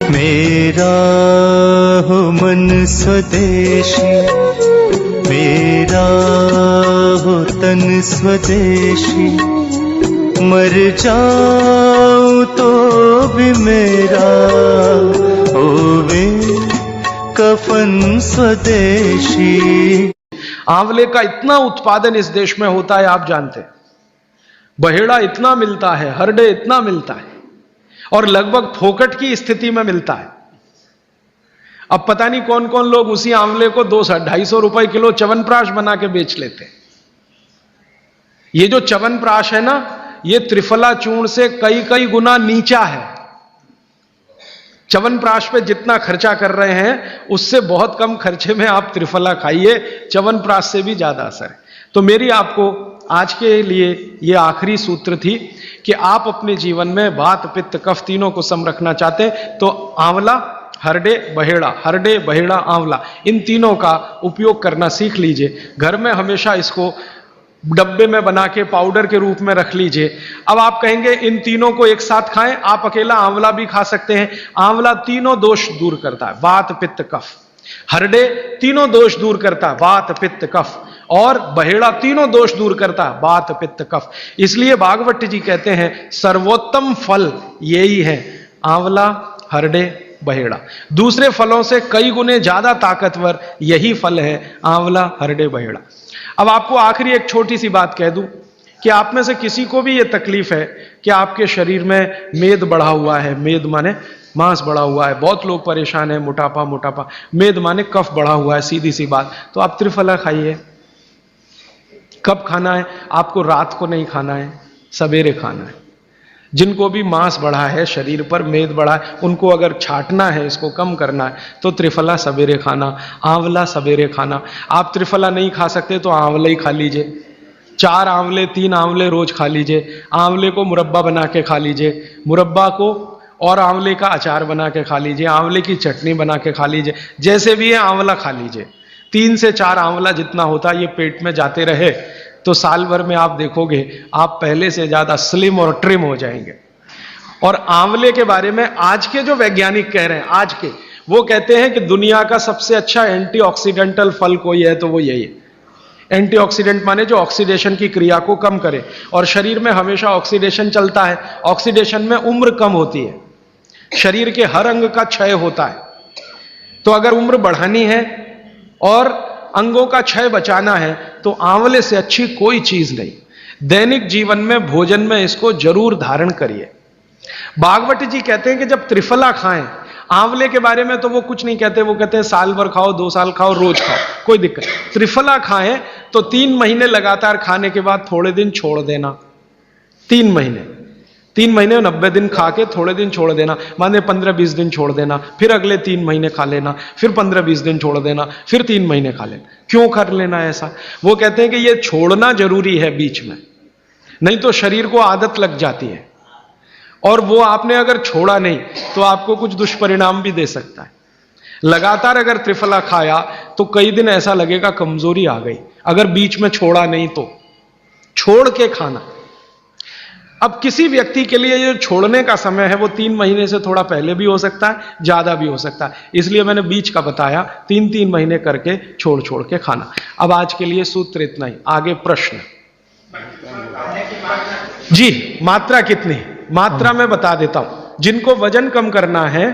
मेरा हो मन स्वदेशी, मेरा हो तन स्वदेशी, मर जाऊं तो भी मेरा होवे कफन स्वदेशी। आंवले का इतना उत्पादन इस देश में होता है, आप जानते हैं। बहेड़ा इतना मिलता है, हरडे इतना मिलता है, और लगभग फोकट की स्थिति में मिलता है। अब पता नहीं कौन कौन लोग उसी आंवले को 200-250 रुपए किलो च्यवनप्राश बना के बेच लेते हैं। ये जो च्यवनप्राश है ना, ये त्रिफला चूर्ण से कई कई गुना नीचा है। च्यवनप्राश पे जितना खर्चा कर रहे हैं, उससे बहुत कम खर्चे में आप त्रिफला खाइए, च्यवनप्राश से भी ज्यादा असर है। तो मेरी आपको आज के लिए ये आखिरी सूत्र थी कि आप अपने जीवन में वात पित्त कफ तीनों को सम रखना चाहते हैं तो आंवला, हरडे, बहेड़ा, हरडे, बहेड़ा, आंवला, इन तीनों का उपयोग करना सीख लीजिए। घर में हमेशा इसको डब्बे में बना के पाउडर के रूप में रख लीजिए। अब आप कहेंगे इन तीनों को एक साथ खाएं, आप अकेला आंवला भी खा सकते हैं। आंवला तीनों दोष दूर करता है, वात पित्त कफ। हरडे तीनों दोष दूर करता है, वात पित्त कफ। और बहेड़ा तीनों दोष दूर करता है, वात पित्त कफ। इसलिए भागवत जी कहते हैं सर्वोत्तम फल यही है, आंवला, हरडे, बहेड़ा। दूसरे फलों से कई गुने ज्यादा ताकतवर यही फल है, आंवला, हरडे, बहेड़ा। अब आपको आखिरी एक छोटी सी बात कह दूं कि आप में से किसी को भी यह तकलीफ है कि आपके शरीर में मेद बढ़ा हुआ है, मेद माने मांस बढ़ा हुआ है, बहुत लोग परेशान है, मोटापा, मोटापा, मेद माने कफ बढ़ा हुआ है, सीधी सी बात, तो आप त्रिफला खाइए। कब खाना है? आपको रात को नहीं खाना है, सवेरे खाना है। जिनको भी मांस बढ़ा है, शरीर पर मेद बढ़ा है, उनको अगर छाटना है, इसको कम करना है, तो त्रिफला सवेरे खाना, आंवला सवेरे खाना। आप त्रिफला नहीं खा सकते तो आंवला ही खा लीजिए। 4 आंवले, 3 आंवले रोज खा लीजिए। आंवले को मुरब्बा बना के खा लीजिए, मुरब्बा को और आंवले का अचार बना के खा लीजिए, आंवले की चटनी बना के खा लीजिए, जैसे भी है आंवला खा लीजिए। 3 से 4 आंवला जितना होता है, ये पेट में जाते रहे तो साल भर में आप देखोगे आप पहले से ज्यादा स्लिम और ट्रिम हो जाएंगे। और आंवले के बारे में आज के जो वैज्ञानिक कह रहे हैं, आज के, वो कहते हैं कि दुनिया का सबसे अच्छा एंटीऑक्सीडेंटल फल कोई है तो वो यही है। एंटीऑक्सीडेंट माने जो ऑक्सीडेशन की क्रिया को कम करे, और शरीर में हमेशा ऑक्सीडेशन चलता है। ऑक्सीडेशन में उम्र कम होती है, शरीर के हर अंग का क्षय होता है। तो अगर उम्र बढ़ानी है और अंगों का क्षय बचाना है तो आंवले से अच्छी कोई चीज नहीं। दैनिक जीवन में, भोजन में इसको जरूर धारण करिए। भागवत जी कहते हैं कि जब त्रिफला खाएं, आंवले के बारे में तो वो कुछ नहीं कहते, वो कहते हैं साल भर खाओ, 2 साल खाओ, रोज खाओ, कोई दिक्कत। त्रिफला खाएं तो 3 महीने लगातार खाने के बाद थोड़े दिन छोड़ देना। 3 महीने 90 दिन खा के थोड़े दिन छोड़ देना, माने 15-20 दिन छोड़ देना, फिर अगले 3 महीने खा लेना, फिर 15-20 दिन छोड़ देना, फिर 3 महीने खा लेना। क्यों कर लेना ऐसा? वो कहते हैं कि ये छोड़ना जरूरी है बीच में, नहीं तो शरीर को आदत लग जाती है, और वो आपने अगर छोड़ा नहीं तो आपको कुछ दुष्परिणाम भी दे सकता है। लगातार अगर त्रिफला खाया तो कई दिन ऐसा लगेगा कमजोरी आ गई, अगर बीच में छोड़ा नहीं तो। छोड़ के खाना। अब किसी व्यक्ति के लिए जो छोड़ने का समय है वो 3 महीने से थोड़ा पहले भी हो सकता है, ज्यादा भी हो सकता है, इसलिए मैंने बीच का बताया। 3-3 महीने करके छोड़ छोड़ के खाना। अब आज के लिए सूत्र इतना ही, आगे प्रश्न। जी, मात्रा कितनी? मात्रा में बता देता हूं। जिनको वजन कम करना है,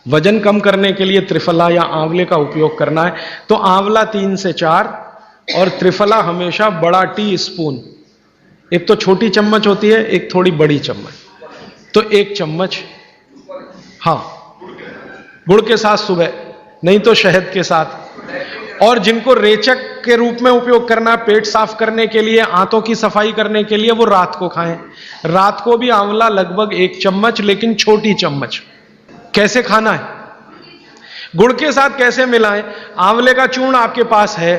वजन कम करने के लिए त्रिफला या आंवले का उपयोग करना है तो आंवला 3 से 4 और त्रिफला हमेशा बड़ा टी स्पून, एक तो छोटी चम्मच होती है, एक थोड़ी बड़ी चम्मच, तो 1 चम्मच, हाँ, गुड़ के साथ सुबह, नहीं तो शहद के साथ। और जिनको रेचक के रूप में उपयोग करना है, पेट साफ करने के लिए, आंतों की सफाई करने के लिए, वो रात को खाएं। रात को भी आंवला लगभग 1 चम्मच, लेकिन छोटी चम्मच। कैसे खाना है? गुड़ के साथ कैसे मिलाएं? आंवले का चूर्ण आपके पास है,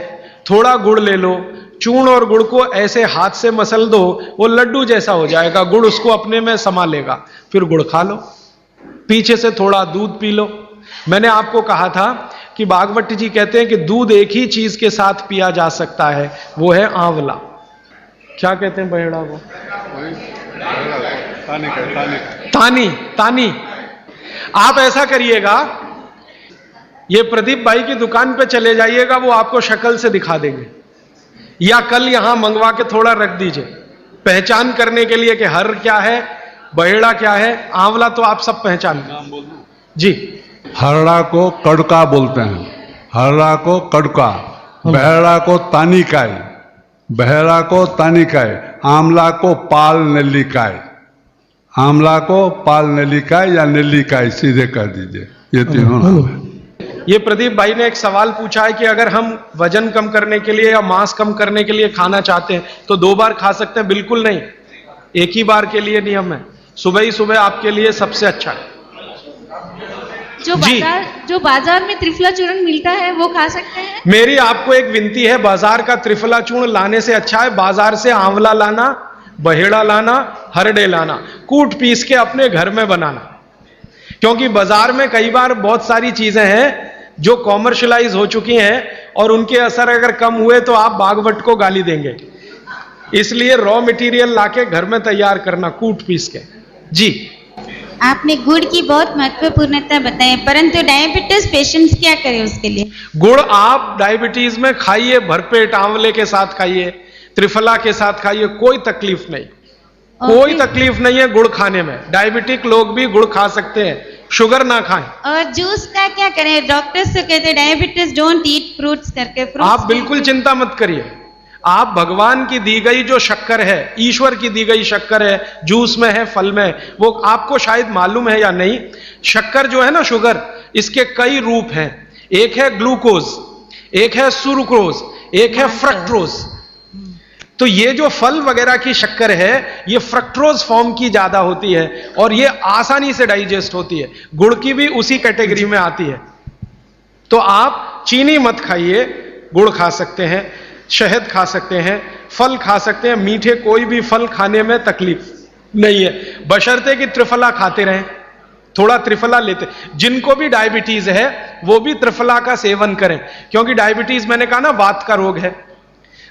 थोड़ा गुड़ ले लो, चूर्ण और गुड़ को ऐसे हाथ से मसल दो, वो लड्डू जैसा हो जाएगा, गुड़ उसको अपने में समा लेगा, फिर गुड़ खा लो। पीछे से थोड़ा दूध पी लो। मैंने आपको कहा था कि भागवत जी कहते हैं कि दूध एक ही चीज के साथ पिया जा सकता है, वो है आंवला। क्या कहते हैं बहेड़ा को? तानी। आप ऐसा करिएगा, ये प्रदीप भाई की दुकान पे चले जाइएगा, वो आपको शक्ल से दिखा देंगे, या कल यहां मंगवा के थोड़ा रख दीजिए पहचान करने के लिए कि हर क्या है, बहेड़ा क्या है, आंवला तो आप सब पहचान जी। हरड़ा को कड़का बोलते हैं, हरड़ा को कड़का, बहेड़ा को तानिकाय, बहेड़ा को तानिकाय, आंवला को पाल नेल्लिकाय, आंवला को पाल नेल्लिकाय या नेल्लिकाय सीधे कर दीजिए, ये तीनों नाम है। ये प्रदीप भाई ने एक सवाल पूछा है कि अगर हम वजन कम करने के लिए या मांस कम करने के लिए खाना चाहते हैं तो 2 बार खा सकते हैं? बिल्कुल नहीं, एक ही बार के लिए नियम है, सुबह ही सुबह आपके लिए सबसे अच्छा है। जो बाजार में त्रिफला चूर्ण मिलता है वो खा सकते हैं? मेरी आपको एक विनती है, बाजार का त्रिफला चूर्ण लाने से अच्छा है बाजार से आंवला लाना, बहेड़ा लाना, हरडे लाना, कूट पीस के अपने घर में बनाना। क्योंकि बाजार में कई बार बहुत सारी चीजें हैं जो कॉमर्शलाइज हो चुकी हैं और उनके असर अगर कम हुए तो आप बागवट को गाली देंगे, इसलिए रॉ मटेरियल लाके घर में तैयार करना कूट पीस के। जी, आपने गुड़ की बहुत महत्वपूर्णता बताई, परंतु डायबिटीज पेशेंट्स क्या करें उसके लिए? गुड़ आप डायबिटीज में खाइए, भरपेट आंवले के साथ खाइए, त्रिफला के साथ खाइए, कोई तकलीफ नहीं, कोई तकलीफ नहीं है गुड़ खाने में। डायबिटिक लोग भी गुड़ खा सकते हैं, शुगर ना खाएं। और जूस का क्या करें? डॉक्टर्स तो कहते हैं डायबिटीज डोंट ईट फ्रूट्स करके। आप बिल्कुल चिंता मत करिए, आप भगवान की दी गई जो शक्कर है, ईश्वर की दी गई शक्कर है, जूस में है, फल में है, वो आपको शायद मालूम है या नहीं। शक्कर जो है ना, शुगर, इसके कई रूप हैं। एक है ग्लूकोज, एक है सुक्रोज, एक है फ्रक्टोज। तो ये जो फल वगैरह की शक्कर है, ये फ्रक्टोज फॉर्म की ज्यादा होती है और ये आसानी से डाइजेस्ट होती है। गुड़ की भी उसी कैटेगरी में आती है। तो आप चीनी मत खाइए, गुड़ खा सकते हैं, शहद खा सकते हैं, फल खा सकते हैं, मीठे कोई भी फल खाने में तकलीफ नहीं है, बशर्ते कि त्रिफला खाते रहें, थोड़ा त्रिफला लेते। जिनको भी डायबिटीज है वो भी त्रिफला का सेवन करें, क्योंकि डायबिटीज मैंने कहा ना वात का रोग है,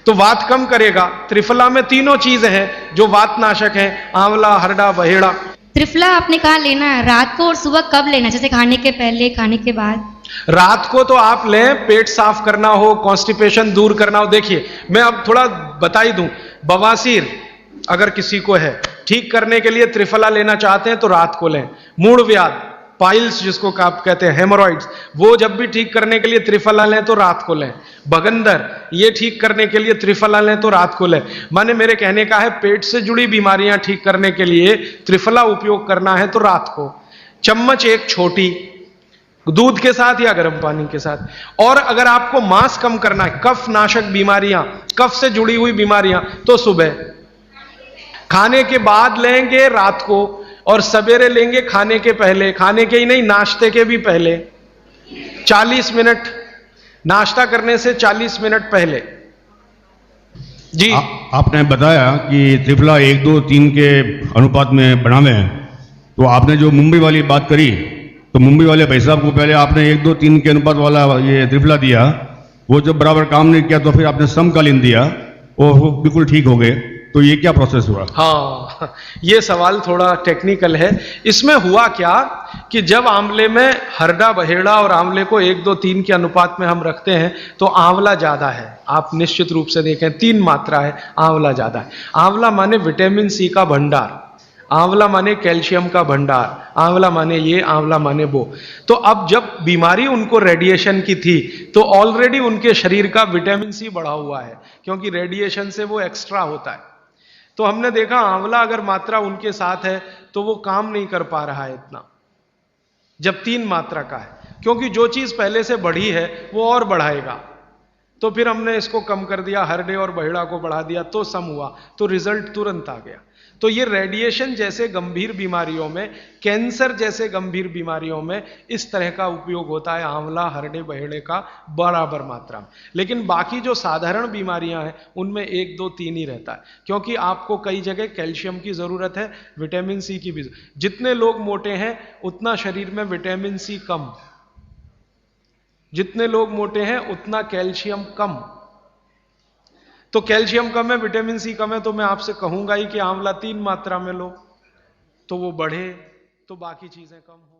तो वात कम करेगा। त्रिफला में तीनों चीजें हैं जो वात नाशक हैं, आंवला, हरड़ा, बहेड़ा। त्रिफला आपने कहा लेना है रात को और सुबह कब लेना, जैसे खाने के पहले, खाने के बाद? रात को तो आप लें, पेट साफ करना हो, कॉन्स्टिपेशन दूर करना हो। देखिए, मैं अब थोड़ा बता ही दूं, बवासीर अगर किसी को है, ठीक करने के लिए त्रिफला लेना चाहते हैं तो रात को लें। मूड व्याध, पाइल्स जिसको आप कहते हैं, हेमोरॉइड्स, वो जब भी ठीक करने के लिए त्रिफला लें तो रात को लें। बगंदर, ये ठीक करने के लिए त्रिफला लें तो रात को लें। माने मेरे कहने का है, पेट से जुड़ी बीमारियां ठीक करने के लिए त्रिफला उपयोग करना है तो रात को। चम्मच एक छोटी, दूध के साथ या गर्म पानी के साथ। और अगर आपको मांस कम करना है, कफ नाशक बीमारियां, कफ से जुड़ी हुई बीमारियां, तो सुबह खाने के बाद लेंगे, रात को, और सवेरे लेंगे खाने के पहले। खाने के ही नहीं, नाश्ते के भी पहले 40 मिनट, नाश्ता करने से 40 मिनट पहले। जी, आपने बताया कि त्रिफला 1, 2, 3 के अनुपात में बनावे हैं, तो आपने जो मुंबई वाली बात करी, तो मुंबई वाले भाई साहब को पहले आपने 1, 2, 3 के अनुपात वाला ये त्रिफला दिया, वो जब बराबर काम नहीं किया तो फिर आपने समकालीन दिया और वो बिल्कुल ठीक हो गए। तो ये क्या प्रोसेस हुआ? हाँ, ये सवाल थोड़ा टेक्निकल है। इसमें हुआ क्या कि जब आंवले में हरड़ा, बहेड़ा और आंवले को 1, 2, 3 के अनुपात में हम रखते हैं तो आंवला ज्यादा है। आप निश्चित रूप से देखें, 3 मात्रा है, आंवला ज्यादा है। आंवला माने विटामिन सी का भंडार, आंवला माने कैल्शियम का भंडार, आंवला माने ये, आंवला माने वो। तो अब जब बीमारी उनको रेडिएशन की थी तो ऑलरेडी उनके शरीर का विटामिन सी बढ़ा हुआ है, क्योंकि रेडिएशन से वो एक्स्ट्रा होता है। तो हमने देखा आंवला अगर मात्रा उनके साथ है तो वो काम नहीं कर पा रहा है इतना, जब 3 मात्रा का है, क्योंकि जो चीज पहले से बढ़ी है वो और बढ़ाएगा। तो फिर हमने इसको कम कर दिया, हरडे और बहेड़ा को बढ़ा दिया, तो सम हुआ, तो रिजल्ट तुरंत आ गया। तो ये रेडिएशन जैसे गंभीर बीमारियों में, कैंसर जैसे गंभीर बीमारियों में इस तरह का उपयोग होता है आंवला, हरडे, बहेड़े का बराबर मात्रा में। लेकिन बाकी जो साधारण बीमारियां हैं उनमें 1, 2, 3 ही रहता है, क्योंकि आपको कई जगह कैल्शियम की जरूरत है, विटामिन सी की भी। जितने लोग मोटे हैं उतना शरीर में विटामिन सी कम, जितने लोग मोटे हैं उतना कैल्शियम कम। तो कैल्शियम कम है, विटामिन सी कम है, तो मैं आपसे कहूंगा ही कि आंवला 3 मात्रा में लो, तो वो बढ़े, तो बाकी चीजें कम हो।